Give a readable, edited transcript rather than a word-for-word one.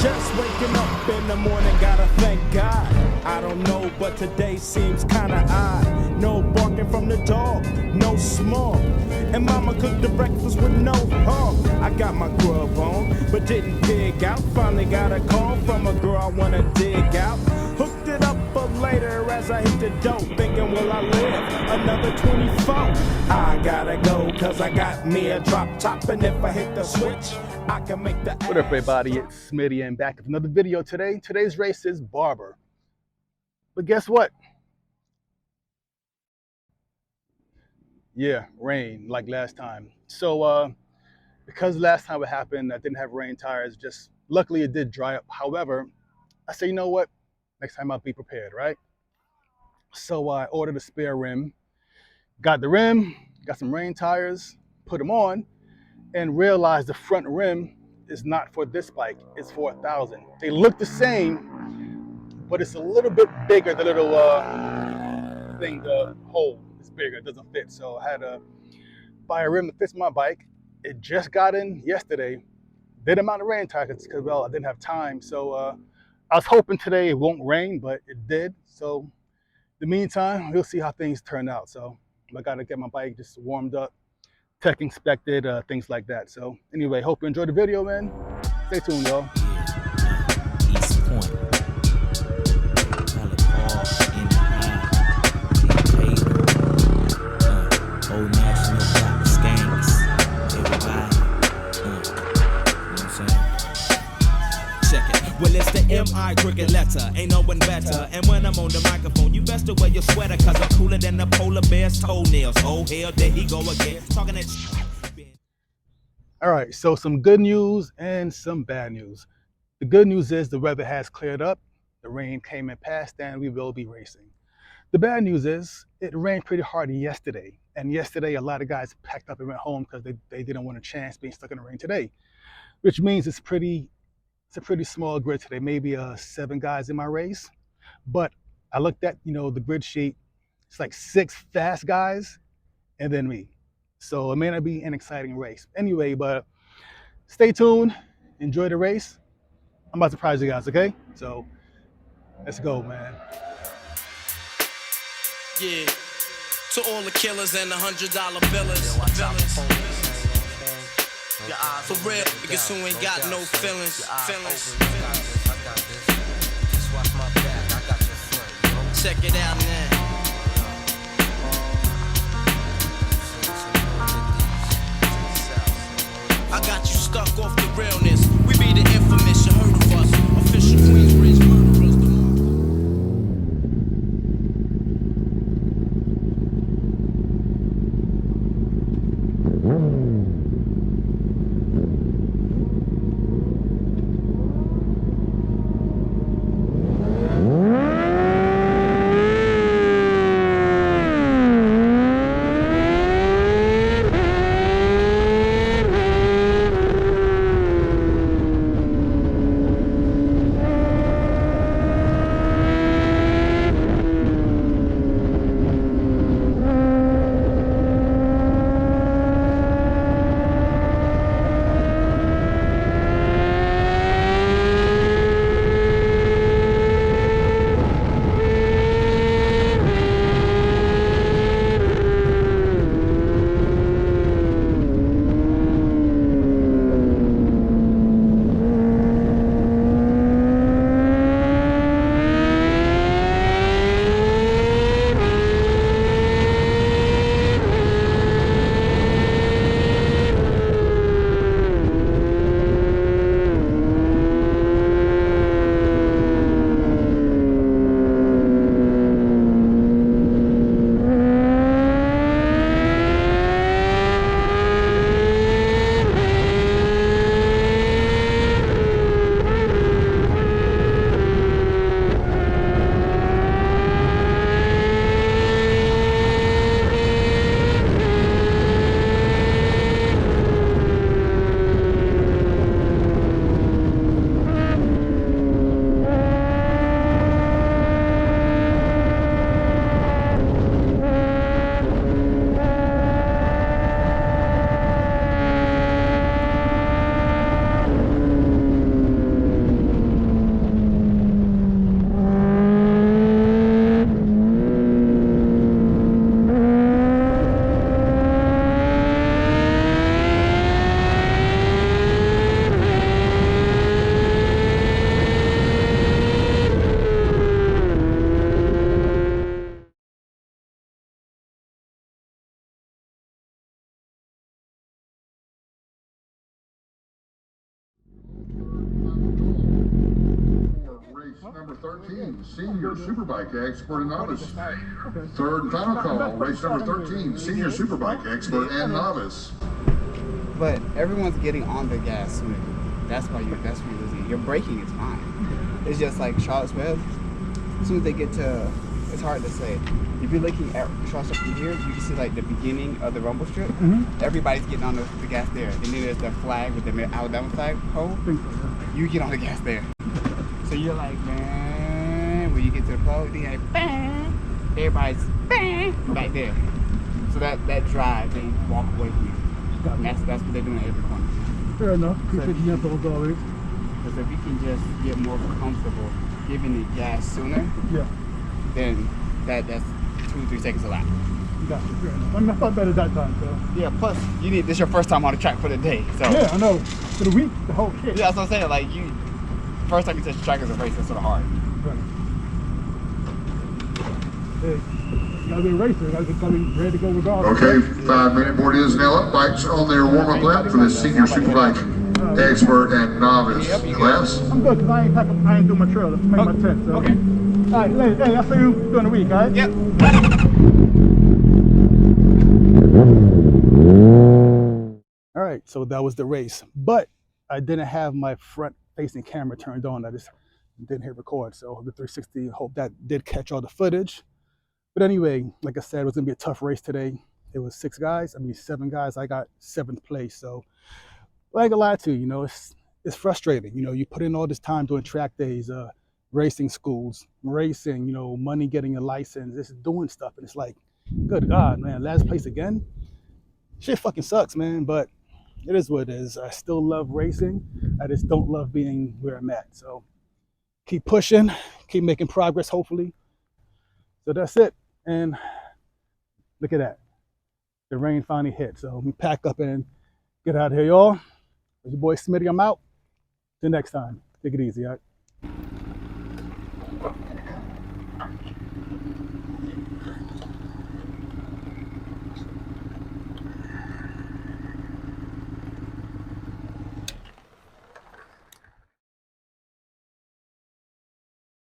Just waking up in the morning, gotta thank God. I don't know, but today seems kinda odd. No barking from the dog, no small. And mama cooked the breakfast with no hog. I got my grub on, but didn't dig out. Finally got a call from a girl I wanna dig out. Hooked it up for later as I hit the dope. Thinking, will I live another 24? I gotta go, cause I got me a drop top. And if I hit the switch, I can make the... What up, everybody? It's Smitty and back with another video today. Today's race is Barber. But guess what? Yeah, rain like last time. So because last time it happened, I didn't have rain tires. Just luckily it did dry up. However, I say, you know what? Next time I'll be prepared, right? So I ordered a spare rim, got the rim, got some rain tires, put them on, and realized the front rim is not for this bike. It's for 1000. They look the same, but it's a little bit bigger. The little thing, the hole is bigger. It doesn't fit. So I had to buy a rim that fits my bike. It just got in yesterday. Did amount of rain tires because, well, I didn't have time. So I was hoping today it won't rain, but it did. So in the meantime, we'll see how things turn out. So I got to get my bike just warmed up, tech inspected, things like that. So anyway, hope you enjoyed the video, man. Stay tuned, y'all. East Point, Valley Park, Old National Block, Skanks, everybody, you know what I'm saying? Check it. Well, it's the M.I. cricket letter, ain't no one better. And when I'm on the microphone, you best to wear your sweater, cause I'm cooler than the polar bear's toenails. Oh, hell, there he go again, talking that shit. All right, so some good news and some bad news. The good news is the weather has cleared up, the rain came and passed, and we will be racing. The bad news is it rained pretty hard yesterday, and yesterday a lot of guys packed up and went home because they didn't want a chance being stuck in the rain today, which means it's a pretty small grid today, maybe 7 guys in my race. But I looked at, the grid sheet, it's like 6 fast guys and then me. So it may not be an exciting race. Anyway, but stay tuned, enjoy the race. I'm about to surprise you guys, okay? So let's go, man. Yeah, to all the killers and the $100 billers. For real, niggas who ain't got no feelings. Check it out now. I got you stuck off the realness. We be the infamous, you heard of us. Official Queensbridge murderers. 13, Senior Superbike Expert and Novice. Third and final call, race number 13, Senior Superbike Expert and Novice. But everyone's getting on the gas sooner. That's why you're losing. Your braking is fine. It's just like Charlotte's Web. As soon as they get to, it's hard to say. If you're looking at Charlotte's Web from here, you can see like the beginning of the rumble strip. Everybody's getting on the gas there. And then there's the flag with the Alabama flag pole. You get on the gas there. So you're like, man, when you get to the pole, you're like, bang. Everybody's bang back there. So that drive, they walk away from you. And that's what they're doing at every corner. Fair enough. Keep it gentle as always. Because if we can just get more comfortable giving the gas sooner, then that's 2-3 seconds a lap. Gotcha. Fair enough. I mean, I thought better that time, so. Yeah, plus this your first time on the track for the day. So Yeah, I know. For the week, the whole kit. yeah, that's what I'm saying. Like first time you touch the track as a race, that's sort of hard. Right. Hey, you gotta be a racer. You gotta be ready to go regardless. Okay, 5-minute board is now up. Bikes on their warm-up lap for the Senior Superbike Expert and Novice class. I'm good because I ain't doing my trail. That's make my tent. So. Okay. All right, hey, I'll see you during the week, all right? Yep. All right, so that was the race, but I didn't have my front-facing camera turned on. I just didn't hit record, so the 360, hope that did catch all the footage. But anyway, like I said, it was gonna be a tough race today. It was 7 guys. I got 7th place, so I ain't gonna lie to you, it's frustrating. You put in all this time doing track days, racing schools, racing, money getting a license, just doing stuff, and it's like, good God, man, last place again? Shit fucking sucks, man, but it is what it is. I still love racing. I just don't love being where I'm at. So keep pushing, keep making progress, hopefully. So that's it. And look at that. The rain finally hit. So we pack up and get out of here, y'all. It's your boy Smitty. I'm out. Till next time. Take it easy, all right?